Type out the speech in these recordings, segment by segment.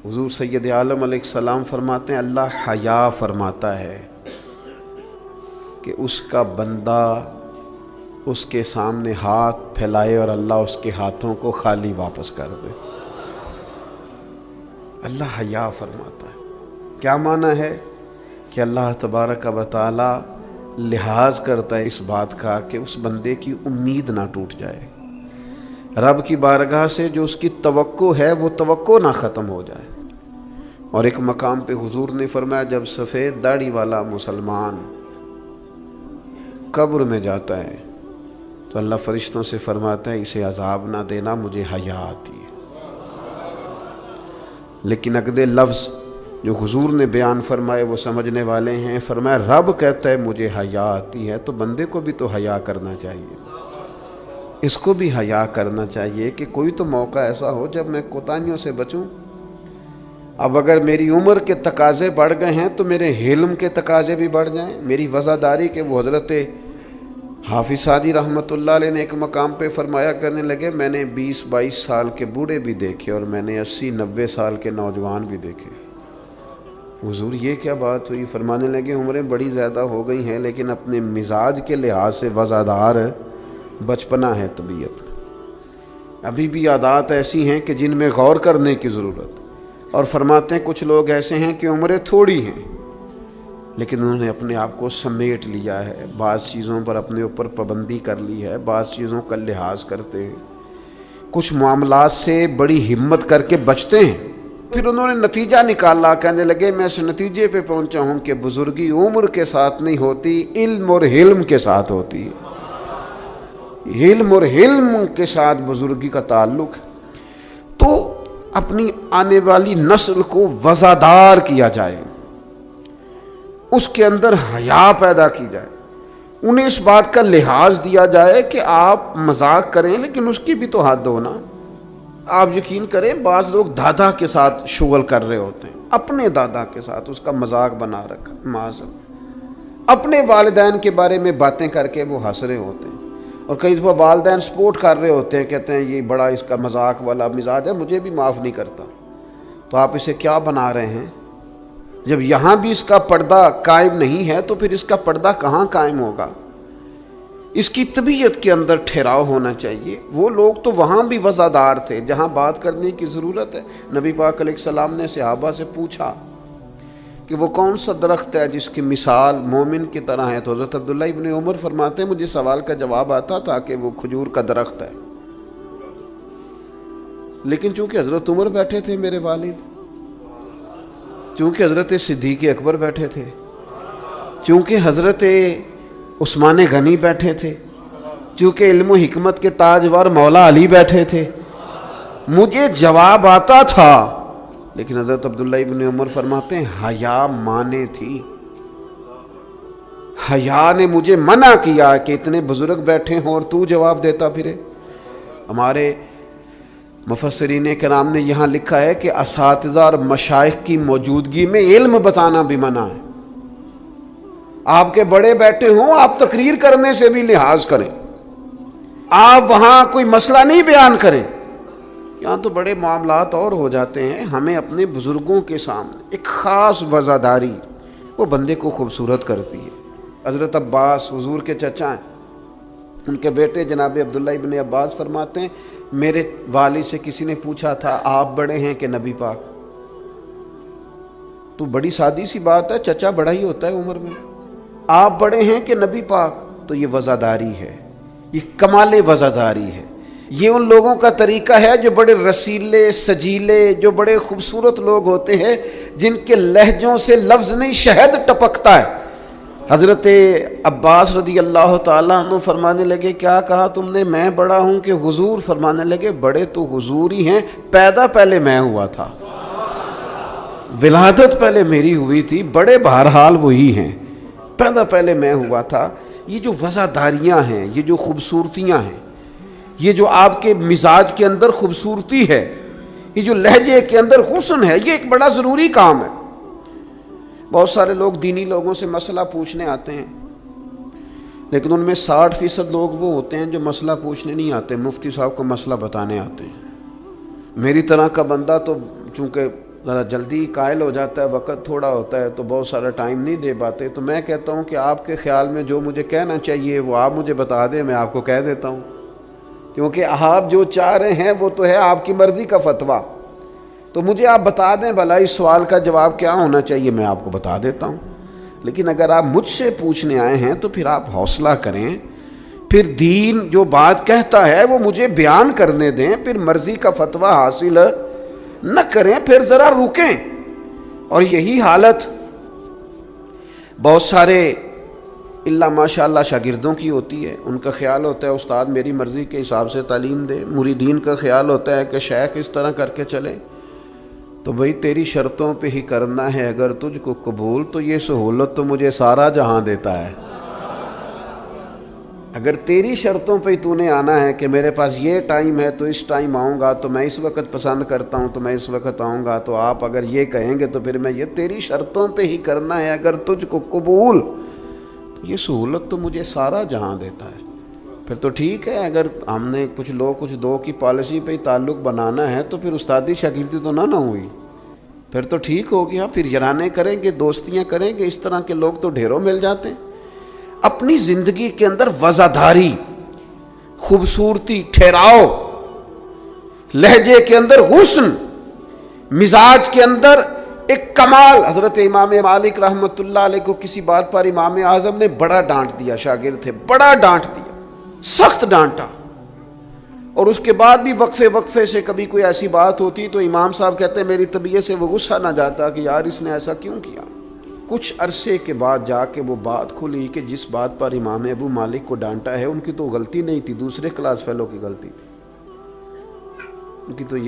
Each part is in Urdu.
حضور سید عالم علیہ السلام فرماتے ہیں اللہ حیا فرماتا ہے کہ اس کا بندہ اس کے سامنے ہاتھ پھیلائے اور اللہ اس کے ہاتھوں کو خالی واپس کر دے۔ اللہ حیا فرماتا ہے۔ کیا معنی ہے کہ اللہ تبارک و تعالی لحاظ کرتا ہے اس بات کا کہ اس بندے کی امید نہ ٹوٹ جائے، رب کی بارگاہ سے جو اس کی توقع ہے وہ توقع نہ ختم ہو جائے۔ اور ایک مقام پہ حضور نے فرمایا جب سفید داڑھی والا مسلمان قبر میں جاتا ہے تو اللہ فرشتوں سے فرماتا ہے اسے عذاب نہ دینا، مجھے حیا آتی ہے۔ لیکن اگلے لفظ جو حضور نے بیان فرمائے وہ سمجھنے والے ہیں، فرمایا رب کہتا ہے مجھے حیا آتی ہے، تو بندے کو بھی تو حیا کرنا چاہیے، اس کو بھی حیا کرنا چاہیے کہ کوئی تو موقع ایسا ہو جب میں کوتاہیوں سے بچوں۔ اب اگر میری عمر کے تقاضے بڑھ گئے ہیں تو میرے حلم کے تقاضے بھی بڑھ جائیں، میری وزاداری کے وہ حضرت حافظ سعدی رحمۃ اللہ علیہ نے ایک مقام پہ فرمایا کرنے لگے میں نے 20-22 سال کے بوڑھے بھی دیکھے اور میں نے 80-90 سال کے نوجوان بھی دیکھے۔ حضور یہ کیا بات ہوئی؟ فرمانے لگے عمریں بڑی زیادہ ہو گئی ہیں لیکن اپنے مزاج کے لحاظ سے وزادار بچپنا ہے طبیعت، ابھی بھی عادات ایسی ہیں کہ جن میں غور کرنے کی ضرورت۔ اور فرماتے ہیں کچھ لوگ ایسے ہیں کہ عمریں تھوڑی ہیں لیکن انہوں نے اپنے آپ کو سمیٹ لیا ہے، بعض چیزوں پر اپنے اوپر پابندی کر لی ہے، بعض چیزوں کا لحاظ کرتے ہیں، کچھ معاملات سے بڑی ہمت کر کے بچتے ہیں۔ پھر انہوں نے نتیجہ نکالا، کہنے لگے میں اس نتیجے پہ پہنچا ہوں کہ بزرگی عمر کے ساتھ نہیں ہوتی، علم اور حلم کے ساتھ ہوتی ہے، علم اور حلم کے ساتھ بزرگی کا تعلق ہے۔ تو اپنی آنے والی نسل کو وزادار کیا جائے، اس کے اندر حیا پیدا کی جائے، انہیں اس بات کا لحاظ دیا جائے کہ آپ مذاق کریں لیکن اس کی بھی تو حد ہو نا۔ آپ یقین کریں بعض لوگ دادا کے ساتھ شغل کر رہے ہوتے ہیں، اپنے دادا کے ساتھ اس کا مذاق بنا رکھا، معاذ اپنے والدین کے بارے میں باتیں کر کے وہ ہنس رہے ہوتے ہیں، اور کئی دفعہ والدین سپورٹ کر رہے ہوتے ہیں، کہتے ہیں یہ بڑا اس کا مذاق والا مزاج ہے، مجھے بھی معاف نہیں کرتا۔ تو آپ اسے کیا بنا رہے ہیں؟ جب یہاں بھی اس کا پردہ قائم نہیں ہے تو پھر اس کا پردہ کہاں قائم ہوگا؟ اس کی طبیعت کے اندر ٹھہراؤ ہونا چاہیے۔ وہ لوگ تو وہاں بھی وزادار تھے جہاں بات کرنے کی ضرورت ہے۔ نبی پاک علیہ السلام نے صحابہ سے پوچھا کہ وہ کون سا درخت ہے جس کی مثال مومن کی طرح ہے، تو حضرت عبداللہ ابن عمر فرماتے ہیں مجھے سوال کا جواب آتا تھا کہ وہ کھجور کا درخت ہے، لیکن چونکہ حضرت عمر بیٹھے تھے میرے والد، چونکہ حضرت صدیق اکبر بیٹھے تھے، چونکہ حضرت عثمان غنی بیٹھے تھے، چونکہ علم و حکمت کے تاجور مولا علی بیٹھے تھے، مجھے جواب آتا تھا۔ لیکن حضرت عبداللہ ابن عمر فرماتے ہیں حیا مانے تھی، حیا نے مجھے منع کیا کہ اتنے بزرگ بیٹھے ہوں اور تو جواب دیتا پھرے۔ ہمارے مفسرین کرام نے یہاں لکھا ہے کہ اساتذہ اور مشائخ کی موجودگی میں علم بتانا بھی منع ہے۔ آپ کے بڑے بیٹھے ہوں آپ تقریر کرنے سے بھی لحاظ کریں، آپ وہاں کوئی مسئلہ نہیں بیان کریں، یہاں تو بڑے معاملات اور ہو جاتے ہیں۔ ہمیں اپنے بزرگوں کے سامنے ایک خاص وزاداری وہ بندے کو خوبصورت کرتی ہے۔ حضرت عباس حضور کے چچا ہیں، ان کے بیٹے جناب عبداللہ ابن عباس فرماتے ہیں میرے والد سے کسی نے پوچھا تھا آپ بڑے ہیں کہ نبی پاک؟ تو بڑی سادی سی بات ہے، چچا بڑا ہی ہوتا ہے عمر میں، آپ بڑے ہیں کہ نبی پاک؟ تو یہ وزاداری ہے، یہ کمال وزاداری ہے۔ یہ ان لوگوں کا طریقہ ہے جو بڑے رسیلے سجیلے، جو بڑے خوبصورت لوگ ہوتے ہیں، جن کے لہجوں سے لفظ نہیں شہد ٹپکتا ہے۔ حضرت عباس رضی اللہ تعالیٰ عنہ فرمانے لگے کیا کہا تم نے؟ میں بڑا ہوں کہ حضور؟ فرمانے لگے بڑے تو حضور ہی ہیں، پیدا پہلے میں ہوا تھا، ولادت پہلے میری ہوئی تھی، بڑے بہرحال وہی ہیں، پیدا پہلے میں ہوا تھا۔ یہ جو وزاداریاں ہیں، یہ جو خوبصورتیاں ہیں، یہ جو آپ کے مزاج کے اندر خوبصورتی ہے، یہ جو لہجے کے اندر حسن ہے، یہ ایک بڑا ضروری کام ہے۔ بہت سارے لوگ دینی لوگوں سے مسئلہ پوچھنے آتے ہیں، لیکن ان میں 60% لوگ وہ ہوتے ہیں جو مسئلہ پوچھنے نہیں آتے، مفتی صاحب کو مسئلہ بتانے آتے ہیں۔ میری طرح کا بندہ تو چونکہ ذرا جلدی قائل ہو جاتا ہے، وقت تھوڑا ہوتا ہے تو بہت سارا ٹائم نہیں دے پاتے، تو میں کہتا ہوں کہ آپ کے خیال میں جو مجھے کہنا چاہیے وہ آپ مجھے بتا دیں، میں آپ کو کہہ دیتا ہوں، کیونکہ آپ جو چاہ رہے ہیں وہ تو ہے آپ کی مرضی کا فتویٰ، تو مجھے آپ بتا دیں بھلا اس سوال کا جواب کیا ہونا چاہیے، میں آپ کو بتا دیتا ہوں۔ لیکن اگر آپ مجھ سے پوچھنے آئے ہیں تو پھر آپ حوصلہ کریں، پھر دین جو بات کہتا ہے وہ مجھے بیان کرنے دیں، پھر مرضی کا فتویٰ حاصل نہ کریں، پھر ذرا رکیں۔ اور یہی حالت بہت سارے اللہ ماشاء اللہ شاگردوں کی ہوتی ہے، ان کا خیال ہوتا ہے استاد میری مرضی کے حساب سے تعلیم دے، مریدین کا خیال ہوتا ہے کہ شیخ اس طرح کر کے چلے، تو بھئی تیری شرطوں پہ ہی کرنا ہے، اگر تجھ کو قبول تو یہ سہولت تو مجھے سارا جہاں دیتا ہے، اگر تیری شرطوں پہ تو نے آنا ہے کہ میرے پاس یہ ٹائم ہے تو اس ٹائم آؤں گا، تو میں اس وقت پسند کرتا ہوں تو میں اس وقت آؤں گا، تو آپ اگر یہ کہیں گے تو پھر میں یہ تیری شرطوں پہ ہی کرنا ہے، اگر تجھ کو قبول تو یہ سہولت تو مجھے سارا جہاں دیتا ہے۔ پھر تو ٹھیک ہے، اگر ہم نے کچھ لوگ کچھ دو کی پالیسی پہ ہی تعلق بنانا ہے تو پھر استادی شاگردی تو نہ ہوئی، پھر تو ٹھیک ہو گیا، پھر یارانے کریں گے، دوستیاں کریں گے، اس طرح کے لوگ تو ڈھیروں مل جاتے ہیں۔ اپنی زندگی کے اندر وزاداری، خوبصورتی، ٹھہراؤ، لہجے کے اندر حسن، مزاج کے اندر ایک کمال۔ حضرت امام مالک رحمۃ اللہ علیہ کو کسی بات پر امام اعظم نے بڑا ڈانٹ دیا، شاگرد تھے، بڑا ڈانٹ دیا، سخت ڈانٹا، اور اس کے بعد بھی وقفے سے کبھی کوئی ایسی بات ہوتی تو امام صاحب کہتے ہیں میری طبیعت سے وہ غصہ نہ جاتا کہ یار اس نے ایسا کیوں کیا۔ کچھ عرصے کے بعد جا کے وہ بات کھلی کہ جس بات پر امام ابو مالک کو ڈانٹا ہے ان کی تو غلطی نہیں تھی، دوسرے کلاس فیلو کی غلطی تھی،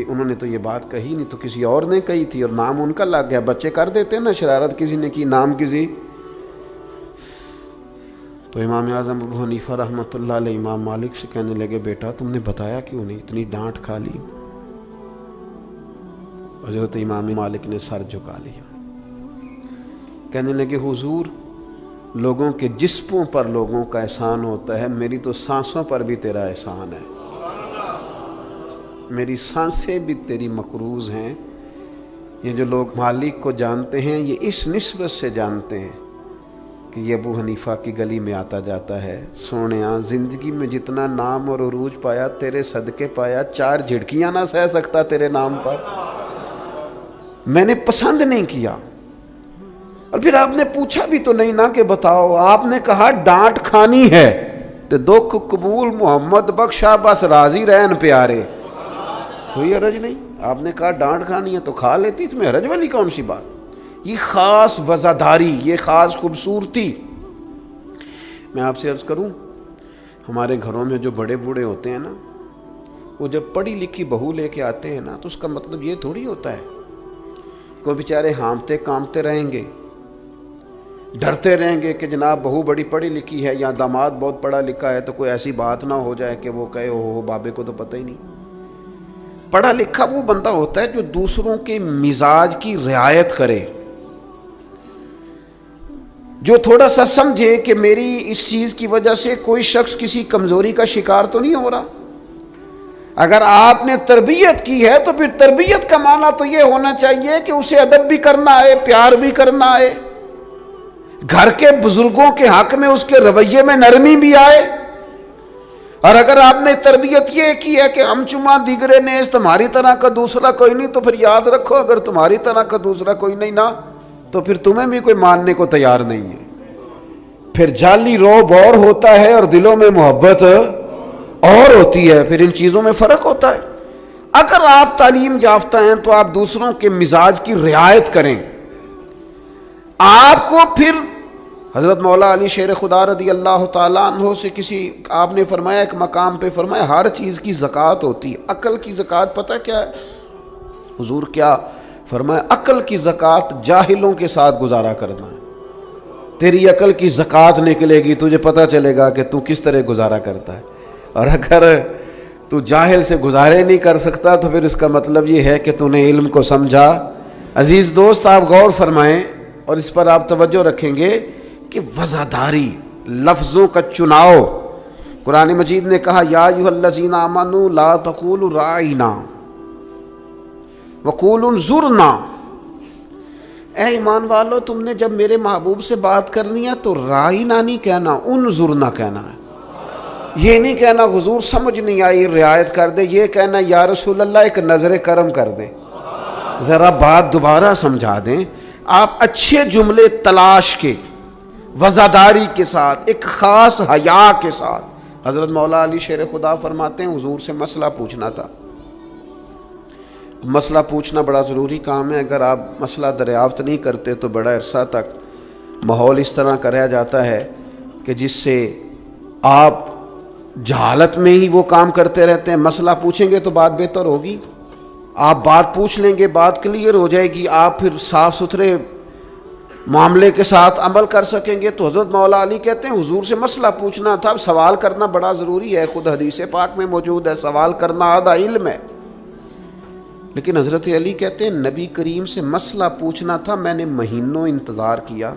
انہوں نے تو یہ بات کہی نہیں، تو کسی اور نے کہی تھی اور نام ان کا لگ گیا۔ بچے کر دیتے ہیں نا شرارت، کسی نے کی نام کسی، تو امام اعظم ابو حنیفہ رحمۃ اللہ علیہ امام مالک سے کہنے لگے بیٹا تم نے بتایا کیوں نہیں، اتنی ڈانٹ کھا لی؟ حضرت امام مالک نے سر جھکا لیا، کہنے لگے حضور لوگوں کے جسموں پر لوگوں کا احسان ہوتا ہے، میری تو سانسوں پر بھی تیرا احسان ہے، میری سانسیں بھی تیری مقروض ہیں۔ یہ جو لوگ مالک کو جانتے ہیں یہ اس نسبت سے جانتے ہیں کہ یہ ابو حنیفہ کی گلی میں آتا جاتا ہے، سونیاں زندگی میں جتنا نام اور عروج پایا تیرے صدقے پایا، 4 جھڑکیاں نہ سہ سکتا تیرے نام پر، میں نے پسند نہیں کیا۔ اور پھر آپ نے پوچھا بھی تو نہیں نا کہ بتاؤ، آپ نے کہا ڈانٹ کھانی ہے تو دکھ قبول محمد بخشا بس راضی رہن پیارے، کوئی حرج نہیں، آپ نے کہا ڈانٹ کھانی ہے تو کھا لیتی، اس میں حرج والی کون سی بات؟ یہ خاص وزاداری، یہ خاص خوبصورتی۔ میں آپ سے عرض کروں، ہمارے گھروں میں جو بڑے بوڑھے ہوتے ہیں نا، وہ جب پڑھی لکھی بہو لے کے آتے ہیں نا تو اس کا مطلب یہ تھوڑی ہوتا ہے کوئی بیچارے ہانپتے کامتے رہیں گے، ڈرتے رہیں گے کہ جناب بہو بڑی پڑھی لکھی ہے یا داماد بہت پڑھا لکھا ہے تو کوئی ایسی بات نہ ہو جائے کہ وہ کہے او بابے کو تو پتہ ہی نہیں۔ پڑھا لکھا وہ بندہ ہوتا ہے جو دوسروں کے مزاج کی رعایت کرے، جو تھوڑا سا سمجھے کہ میری اس چیز کی وجہ سے کوئی شخص کسی کمزوری کا شکار تو نہیں ہو رہا۔ اگر آپ نے تربیت کی ہے تو پھر تربیت کا معنی تو یہ ہونا چاہیے کہ اسے ادب بھی کرنا آئے، پیار بھی کرنا آئے، گھر کے بزرگوں کے حق میں اس کے رویے میں نرمی بھی آئے۔ اور اگر آپ نے تربیت یہ کی ہے کہ ہم چما دیگرے نیز تمہاری طرح کا دوسرا کوئی نہیں، تو پھر یاد رکھو اگر تمہاری طرح کا دوسرا کوئی نہیں نا تو پھر تمہیں بھی کوئی ماننے کو تیار نہیں ہے۔ پھر جعلی روب اور ہوتا ہے اور دلوں میں محبت اور ہوتی ہے، پھر ان چیزوں میں فرق ہوتا ہے۔ اگر آپ تعلیم یافتہ ہیں تو آپ دوسروں کے مزاج کی رعایت کریں، آپ کو پھر حضرت مولا علی شیر خدا رضی اللہ تعالیٰ عنہ سے کسی آپ نے فرمایا ایک مقام پہ فرمایا ہر چیز کی زکوٰۃ ہوتی ہے، عقل کی زکوٰۃ پتہ کیا ہے؟ حضور کیا فرمایا؟ عقل کی زکوٰۃ جاہلوں کے ساتھ گزارا کرنا ہے۔ تیری عقل کی زکوٰۃ نکلے گی، تجھے پتہ چلے گا کہ تو کس طرح گزارا کرتا ہے، اور اگر تو جاہل سے گزارے نہیں کر سکتا تو پھر اس کا مطلب یہ ہے کہ تو نے علم کو سمجھا۔ عزیز دوست آپ غور فرمائیں اور اس پر آپ توجہ رکھیں گے کہ وزاداری، لفظوں کا چناؤ۔ قرآن مجید نے کہا یا ایھا الذین آمنوا لا تقولوا راعینا وقولوا انظرنا، اے ایمان والو تم نے جب میرے محبوب سے بات کرنی ہے تو رائنا نہیں کہنا، انظرنا کہنا ہے. یہ نہیں کہنا حضور سمجھ نہیں آئی رعایت کر دے، یہ کہنا یا رسول اللہ ایک نظر کرم کر دیں، ذرا بات دوبارہ سمجھا دیں. آپ اچھے جملے تلاش کے وزاداری کے ساتھ ایک خاص حیا کے ساتھ. حضرت مولا علی شیر خدا فرماتے ہیں حضور سے مسئلہ پوچھنا تھا. مسئلہ پوچھنا بڑا ضروری کام ہے. اگر آپ مسئلہ دریافت نہیں کرتے تو بڑا عرصہ تک ماحول اس طرح کا رہ جاتا ہے کہ جس سے آپ جہالت میں ہی وہ کام کرتے رہتے ہیں. مسئلہ پوچھیں گے تو بات بہتر ہوگی، آپ بات پوچھ لیں گے، بات کلیئر ہو جائے گی، آپ پھر صاف ستھرے معاملے کے ساتھ عمل کر سکیں گے. تو حضرت مولا علی کہتے ہیں حضور سے مسئلہ پوچھنا تھا. سوال کرنا بڑا ضروری ہے، خود حدیث پاک میں موجود ہے سوال کرنا آدھا علم ہے. لیکن حضرت علی کہتے ہیں نبی کریم سے مسئلہ پوچھنا تھا، میں نے مہینوں انتظار کیا،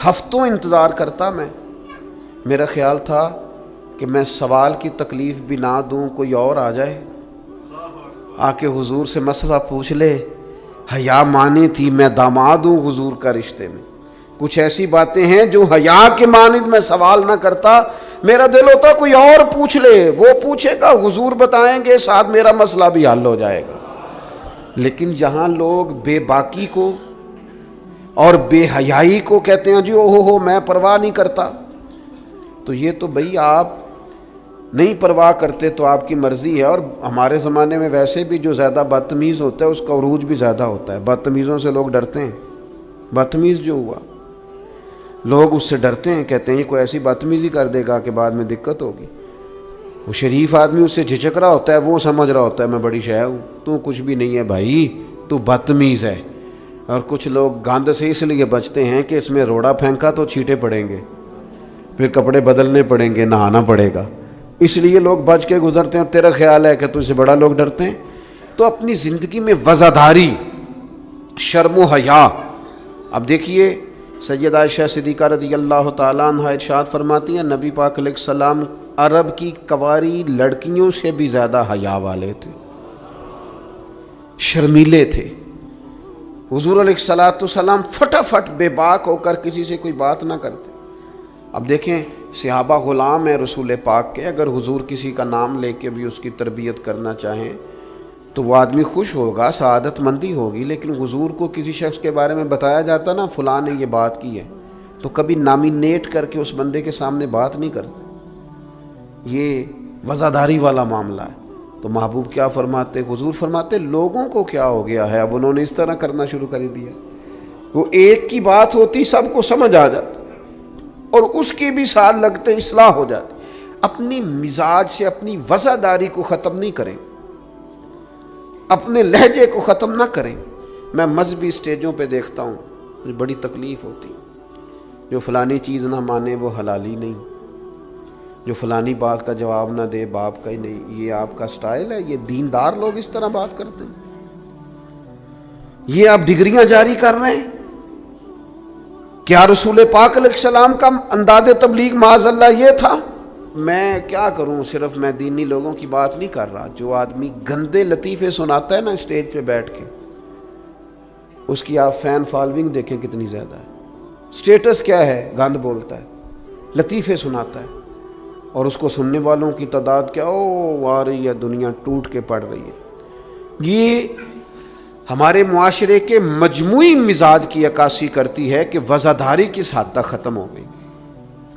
ہفتوں انتظار کرتا. میرا خیال تھا کہ میں سوال کی تکلیف بھی نہ دوں، کوئی اور آ جائے آ کے حضور سے مسئلہ پوچھ لے. حیا مانی تھی میں داماد ہوں حضور کا رشتے میں. کچھ ایسی باتیں ہیں جو حیا کے مانند میں سوال نہ کرتا. میرا دل ہوتا کوئی اور پوچھ لے، وہ پوچھے گا حضور بتائیں گے، ساتھ میرا مسئلہ بھی حل ہو جائے گا. لیکن جہاں لوگ بے باکی کو اور بے حیائی کو کہتے ہیں جی او ہو میں پرواہ نہیں کرتا، تو یہ تو بھئی آپ نہیں پرواہ کرتے تو آپ کی مرضی ہے. اور ہمارے زمانے میں ویسے بھی جو زیادہ بدتمیز ہوتا ہے اس کا عروج بھی زیادہ ہوتا ہے. بدتمیزوں سے لوگ ڈرتے ہیں. بدتمیز جو ہوا لوگ اس سے ڈرتے ہیں، کہتے ہیں یہ کوئی ایسی بدتمیزی کر دے گا کہ بعد میں دقت ہوگی. وہ شریف آدمی اس سے جھجک رہا ہوتا ہے، وہ سمجھ رہا ہوتا ہے میں بڑی شے ہوں، تو کچھ بھی نہیں ہے بھائی، تو بدتمیز ہے. اور کچھ لوگ گاند سے اس لیے بچتے ہیں کہ اس میں روڑا پھینکا تو چھینٹے پڑیں گے، پھر کپڑے بدلنے پڑیں گے، نہانا پڑے گا، اس لیے لوگ بچ کے گزرتے ہیں. اور تیرا خیال ہے کہ تجھ سے بڑا لوگ ڈرتے ہیں. تو اپنی زندگی میں وزاداری، شرم و حیا. اب دیکھیے سیدہ عائشہ صدیقہ رضی اللہ تعالیٰ عنہ ارشاد فرماتی ہیں نبی پاک علیہ السلام عرب کی کنواری لڑکیوں سے بھی زیادہ حیا والے تھے، شرمیلے تھے. حضور علیہ السلام فٹافٹ بے باک ہو کر کسی سے کوئی بات نہ کرتے. اب دیکھیں صحابہ غلام ہیں رسول پاک کے، اگر حضور کسی کا نام لے کے بھی اس کی تربیت کرنا چاہیں تو وہ آدمی خوش ہوگا، سعادت مندی ہوگی. لیکن حضور کو کسی شخص کے بارے میں بتایا جاتا نا فلاں نے یہ بات کی ہے، تو کبھی نامینیٹ کر کے اس بندے کے سامنے بات نہیں کرتے. یہ وزاداری والا معاملہ ہے. تو محبوب کیا فرماتے؟ حضور فرماتے لوگوں کو کیا ہو گیا ہے، اب انہوں نے اس طرح کرنا شروع کر دیا. وہ ایک کی بات ہوتی سب کو سمجھ آ جاتی اور اس کی بھی ساتھ لگتے اصلاح ہو جاتی. اپنی مزاج سے اپنی وزاداری کو ختم نہیں کریں، اپنے لہجے کو ختم نہ کریں. میں مذہبی سٹیجوں پہ دیکھتا ہوں مجھے بڑی تکلیف ہوتی، جو فلانی چیز نہ مانے وہ حلالی نہیں، جو فلانی بات کا جواب نہ دے باپ کا ہی نہیں. یہ آپ کا سٹائل ہے؟ یہ دیندار لوگ اس طرح بات کرتے ہیں؟ یہ آپ ڈگریاں جاری کر رہے ہیں؟ کیا رسول پاک علیہ السلام کا انداز تبلیغ معاذ اللہ یہ تھا؟ میں کیا کروں، صرف میں دینی لوگوں کی بات نہیں کر رہا. جو آدمی گندے لطیفے سناتا ہے نا اسٹیج پہ بیٹھ کے، اس کی آپ فین فالوئنگ دیکھیں کتنی زیادہ ہے. سٹیٹس کیا ہے؟ گند بولتا ہے، لطیفے سناتا ہے، اور اس کو سننے والوں کی تعداد کیا او آ رہی ہے، دنیا ٹوٹ کے پڑ رہی ہے. یہ ہمارے معاشرے کے مجموعی مزاج کی عکاسی کرتی ہے کہ وزاداری کس حد تک ختم ہو گئی.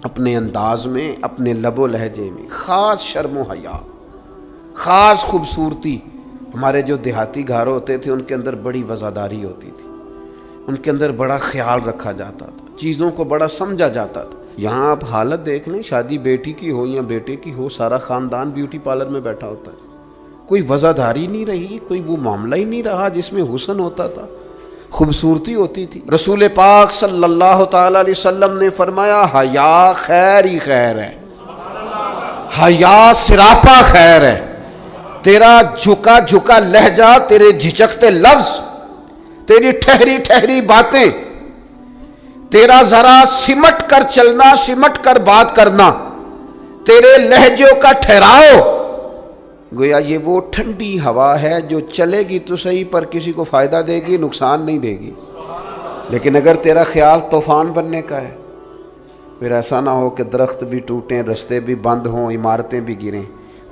اپنے انداز میں، اپنے لب و لہجے میں خاص شرم و حیا، خاص خوبصورتی. ہمارے جو دیہاتی گھر ہوتے تھے ان کے اندر بڑی وزاداری ہوتی تھی، ان کے اندر بڑا خیال رکھا جاتا تھا، چیزوں کو بڑا سمجھا جاتا تھا. یہاں آپ حالت دیکھ لیں، شادی بیٹی کی ہو یا بیٹے کی ہو، سارا خاندان بیوٹی پارلر میں بیٹھا ہوتا ہے. کوئی وزاداری نہیں رہی، کوئی وہ معاملہ ہی نہیں رہا جس میں حسن ہوتا تھا، خوبصورتی ہوتی تھی. رسول پاک صلی اللہ تعالی علیہ وسلم نے فرمایا حیا خیر ہی خیر ہے، حیا سراپا خیر ہے. تیرا جھکا جھکا لہجہ، تیرے جھجکتے لفظ، تیری ٹھہری ٹھہری باتیں، تیرا ذرا سمٹ کر چلنا، سمٹ کر بات کرنا، تیرے لہجوں کا ٹھہراؤ، گویا یہ وہ ٹھنڈی ہوا ہے جو چلے گی تو صحیح پر کسی کو فائدہ دے گی، نقصان نہیں دے گی۔ لیکن اگر تیرا خیال طوفان بننے کا ہے، پھر ایسا نہ ہو کہ درخت بھی ٹوٹیں، رستے بھی بند ہوں، عمارتیں بھی گریں۔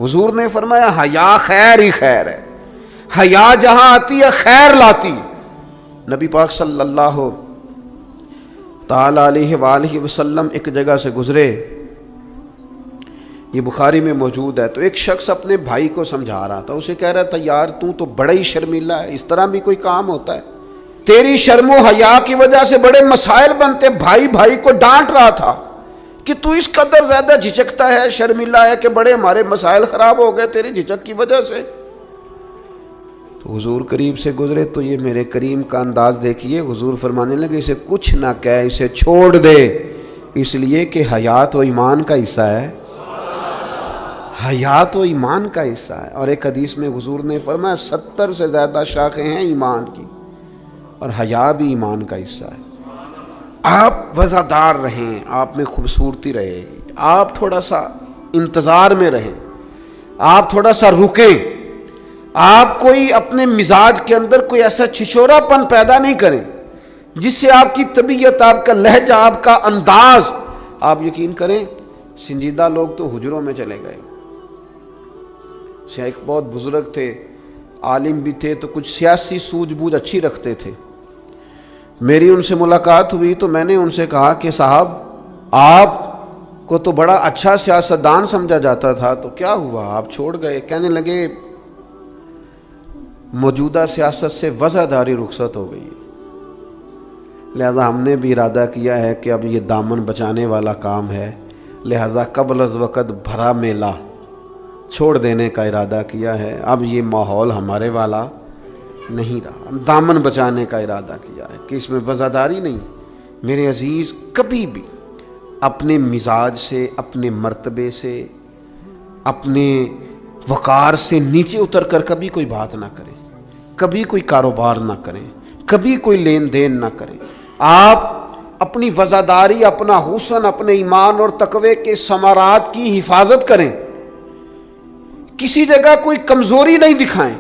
حضور نے فرمایا حیا خیر ہی خیر ہے، حیا جہاں آتی ہے خیر لاتی۔ نبی پاک صلی اللہ تعالی علیہ وآلہ وسلم ایک جگہ سے گزرے، یہ بخاری میں موجود ہے، تو ایک شخص اپنے بھائی کو سمجھا رہا تھا، اسے کہہ رہا تھا یار تو بڑا ہی شرمیلا ہے، اس طرح بھی کوئی کام ہوتا ہے؟ تیری شرم و حیا کی وجہ سے بڑے مسائل بنتے۔ بھائی کو ڈانٹ رہا تھا کہ تو اس قدر زیادہ جھجکتا ہے، شرمیلا ہے کہ بڑے ہمارے مسائل خراب ہو گئے تیری جھجک کی وجہ سے۔ تو حضور قریب سے گزرے تو یہ میرے کریم کا انداز دیکھیے، حضور فرمانے لگے اسے کچھ نہ کہہ، اسے چھوڑ دے، اس لیے کہ حیات و ایمان کا حصہ ہے، حیات و ایمان کا حصہ ہے۔ اور ایک حدیث میں حضور نے فرمایا 70 سے زیادہ شاخیں ہیں ایمان کی، اور حیا بھی ایمان کا حصہ ہے۔ آپ وزادار رہیں، آپ میں خوبصورتی رہے گی، آپ تھوڑا سا انتظار میں رہیں، آپ تھوڑا سا رکیں، آپ کوئی اپنے مزاج کے اندر کوئی ایسا چھچورا پن پیدا نہیں کریں جس سے آپ کی طبیعت، آپ کا لہجہ، آپ کا انداز، آپ یقین کریں سنجیدہ لوگ تو حجروں میں چلے گئے۔ ایک بہت بزرگ تھے، عالم بھی تھے، تو کچھ سیاسی سوجھ بوجھ اچھی رکھتے تھے۔ میری ان سے ملاقات ہوئی تو میں نے ان سے کہا کہ صاحب آپ کو تو بڑا اچھا سیاستدان سمجھا جاتا تھا، تو کیا ہوا آپ چھوڑ گئے؟ کہنے لگے موجودہ سیاست سے وزاداری رخصت ہو گئی، لہذا ہم نے بھی ارادہ کیا ہے کہ اب یہ دامن بچانے والا کام ہے، لہذا قبل از وقت بھرا میلہ چھوڑ دینے کا ارادہ کیا ہے، اب یہ ماحول ہمارے والا نہیں رہا، دامن بچانے کا ارادہ کیا ہے کہ اس میں وزاداری نہیں۔ میرے عزیز کبھی بھی اپنے مزاج سے، اپنے مرتبے سے، اپنے وقار سے نیچے اتر کر کبھی کوئی بات نہ کریں، کبھی کوئی کاروبار نہ کریں، کبھی کوئی لین دین نہ کریں۔ آپ اپنی وزاداری، اپنا حسن، اپنے ایمان اور تقوی کے ثمرات کی حفاظت کریں، کسی جگہ کوئی کمزوری نہیں دکھائیں،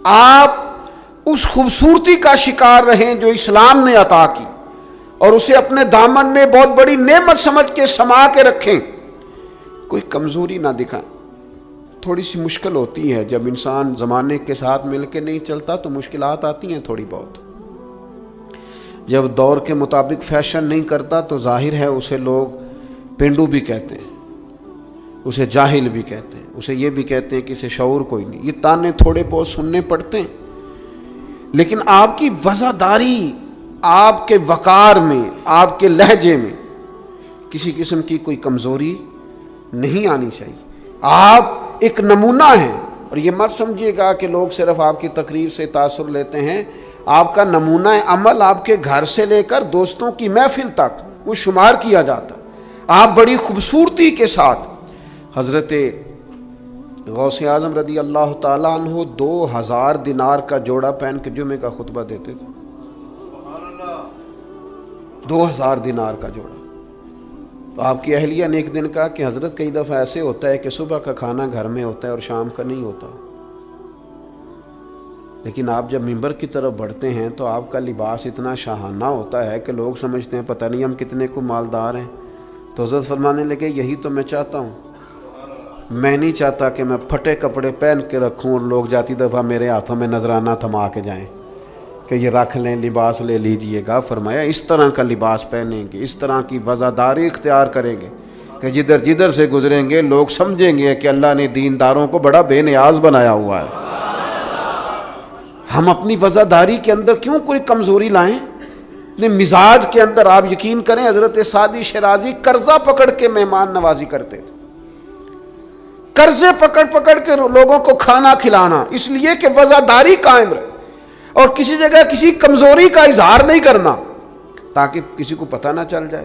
آپ اس خوبصورتی کا شکار رہیں جو اسلام نے عطا کی، اور اسے اپنے دامن میں بہت بڑی نعمت سمجھ کے سما کے رکھیں، کوئی کمزوری نہ دکھائیں۔ تھوڑی سی مشکل ہوتی ہے جب انسان زمانے کے ساتھ مل کے نہیں چلتا تو مشکلات آتی ہیں تھوڑی بہت، جب دور کے مطابق فیشن نہیں کرتا تو ظاہر ہے اسے لوگ پینڈو بھی کہتے ہیں، اسے جاہل بھی کہتے ہیں، اسے یہ بھی کہتے ہیں کہ اسے شعور کوئی نہیں، یہ تانے تھوڑے بہت سننے پڑتے ہیں۔ لیکن آپ کی وزاداری، آپ کے وقار میں، آپ کے لہجے میں کسی قسم کی کوئی کمزوری نہیں آنی چاہیے۔ آپ ایک نمونہ ہیں، اور یہ مت سمجھیے گا کہ لوگ صرف آپ کی تقریر سے تاثر لیتے ہیں، آپ کا نمونہ عمل آپ کے گھر سے لے کر دوستوں کی محفل تک وہ شمار کیا جاتا۔ آپ بڑی خوبصورتی کے ساتھ، حضرت غوث اعظم رضی اللہ تعالیٰ عنہ 2000 دینار کا جوڑا پہن کے جمعے کا خطبہ دیتے تھے، 2000 دینار کا جوڑا۔ تو آپ کی اہلیہ نے ایک دن کہا کہ حضرت کئی دفعہ ایسے ہوتا ہے کہ صبح کا کھانا گھر میں ہوتا ہے اور شام کا نہیں ہوتا، لیکن آپ جب منبر کی طرف بڑھتے ہیں تو آپ کا لباس اتنا شاہانہ ہوتا ہے کہ لوگ سمجھتے ہیں پتہ نہیں ہم کتنے کو مالدار ہیں۔ تو حضرت فرمانے لگے یہی تو میں چاہتا ہوں، میں نہیں چاہتا کہ میں پھٹے کپڑے پہن کے رکھوں اور لوگ جاتی دفعہ میرے ہاتھوں میں نذرانہ تھما کے جائیں کہ یہ رکھ لیں، لباس لے لیجئے گا۔ فرمایا اس طرح کا لباس پہنیں گے، اس طرح کی وزاداری اختیار کریں گے کہ جدھر جدھر سے گزریں گے لوگ سمجھیں گے کہ اللہ نے دینداروں کو بڑا بے نیاز بنایا ہوا ہے۔ ہم اپنی وزاداری کے اندر کیوں کوئی کمزوری لائیں؟ اپنے مزاج کے اندر آپ یقین کریں حضرت سعدی شیرازی قرضہ پکڑ کے مہمان نوازی کرتے تھے، قرضے پکڑ پکڑ کے لوگوں کو کھانا کھلانا، اس لیے کہ وزاداری قائم رہے اور کسی جگہ کسی کمزوری کا اظہار نہیں کرنا تاکہ کسی کو پتہ نہ چل جائے،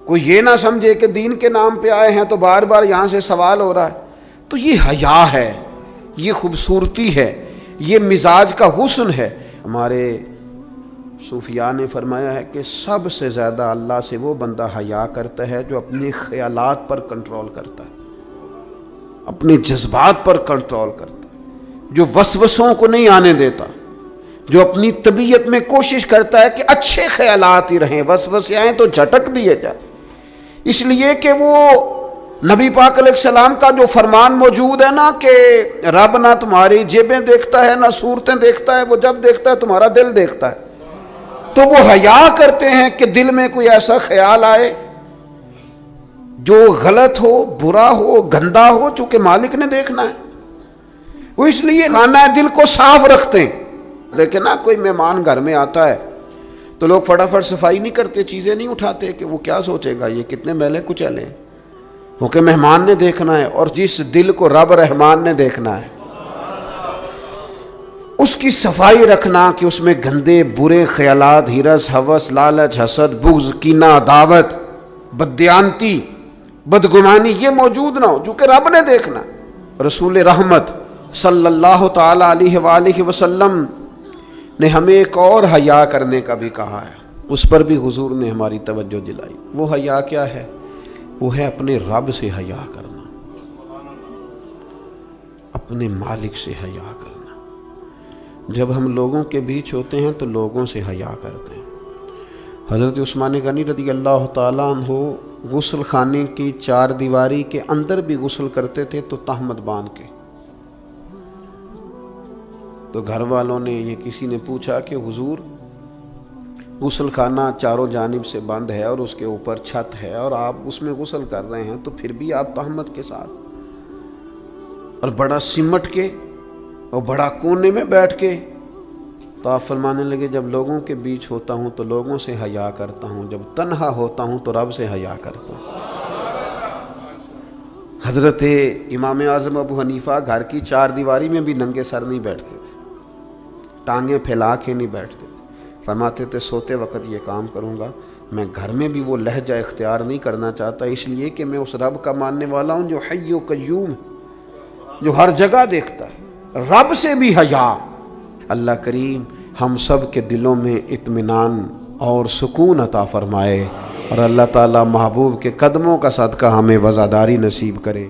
کوئی یہ نہ سمجھے کہ دین کے نام پہ آئے ہیں تو بار بار یہاں سے سوال ہو رہا ہے۔ تو یہ حیا ہے، یہ خوبصورتی ہے، یہ مزاج کا حسن ہے۔ ہمارے صوفیاء نے فرمایا ہے کہ سب سے زیادہ اللہ سے وہ بندہ حیا کرتا ہے جو اپنے خیالات پر کنٹرول کرتا ہے، اپنے جذبات پر کنٹرول کرتا ہے، جو وسوسوں کو نہیں آنے دیتا، جو اپنی طبیعت میں کوشش کرتا ہے کہ اچھے خیالات ہی رہیں، وسوسے آئیں تو جھٹک دیے جائیں، اس لیے کہ وہ نبی پاک علیہ السلام کا جو فرمان موجود ہے نا کہ رب نہ تمہاری جیبیں دیکھتا ہے نہ صورتیں دیکھتا ہے، وہ جب دیکھتا ہے تمہارا دل دیکھتا ہے، تو وہ حیا کرتے ہیں کہ دل میں کوئی ایسا خیال آئے جو غلط ہو، برا ہو، گندا ہو، چونکہ مالک نے دیکھنا ہے، وہ اس لیے خانہ دل کو صاف رکھتے ہیں۔ لیکن نا کوئی مہمان گھر میں آتا ہے تو لوگ فٹافٹ صفائی نہیں کرتے، چیزیں نہیں اٹھاتے کہ وہ کیا سوچے گا، یہ کتنے میلے کچیلے ہیں، کیونکہ مہمان نے دیکھنا ہے، اور جس دل کو رب رحمان نے دیکھنا ہے اس کی صفائی رکھنا کہ اس میں گندے برے خیالات، ہرس، ہوس، لالچ، حسد، بغض، کینہ، عداوت، بددیانتی، بدگمانی یہ موجود نہ ہو، چونکہ رب نے دیکھنا۔ رسول رحمت صلی اللہ تعالی علیہ وآلہ وسلم نے ہمیں ایک اور حیا کرنے کا بھی کہا ہے، اس پر بھی حضور نے ہماری توجہ دلائی۔ وہ حیا کیا ہے؟ وہ ہے اپنے رب سے حیا کرنا، اپنے مالک سے حیا کرنا۔ جب ہم لوگوں کے بیچ ہوتے ہیں تو لوگوں سے حیا کرتے ہیں۔ حضرت عثمان غنی رضی اللہ تعالیٰ عنہ غسل خانے کی چار دیواری کے اندر بھی غسل کرتے تھے تو تہمت باندھ کے۔ تو گھر والوں نے، یہ کسی نے پوچھا کہ حضور غسل خانہ چاروں جانب سے بند ہے اور اس کے اوپر چھت ہے اور آپ اس میں غسل کر رہے ہیں، تو پھر بھی آپ تہمت کے ساتھ، اور بڑا سمٹ کے اور بڑا کونے میں بیٹھ کے۔ تو آپ فرمانے لگے جب لوگوں کے بیچ ہوتا ہوں تو لوگوں سے حیا کرتا ہوں، جب تنہا ہوتا ہوں تو رب سے حیا کرتا ہوں۔ حضرت امام اعظم ابو حنیفہ گھر کی چار دیواری میں بھی ننگے سر نہیں بیٹھتے تھے، ٹانگیں پھیلا کے نہیں بیٹھتے تھے، فرماتے تھے سوتے وقت یہ کام کروں گا، میں گھر میں بھی وہ لہجہ اختیار نہیں کرنا چاہتا، اس لیے کہ میں اس رب کا ماننے والا ہوں جو حی و قیوم ہے، جو ہر جگہ دیکھتا ہے۔ رب سے بھی حیا۔ اللہ کریم ہم سب کے دلوں میں اطمینان اور سکون عطا فرمائے، اور اللہ تعالی محبوب کے قدموں کا صدقہ ہمیں وفاداری نصیب کرے۔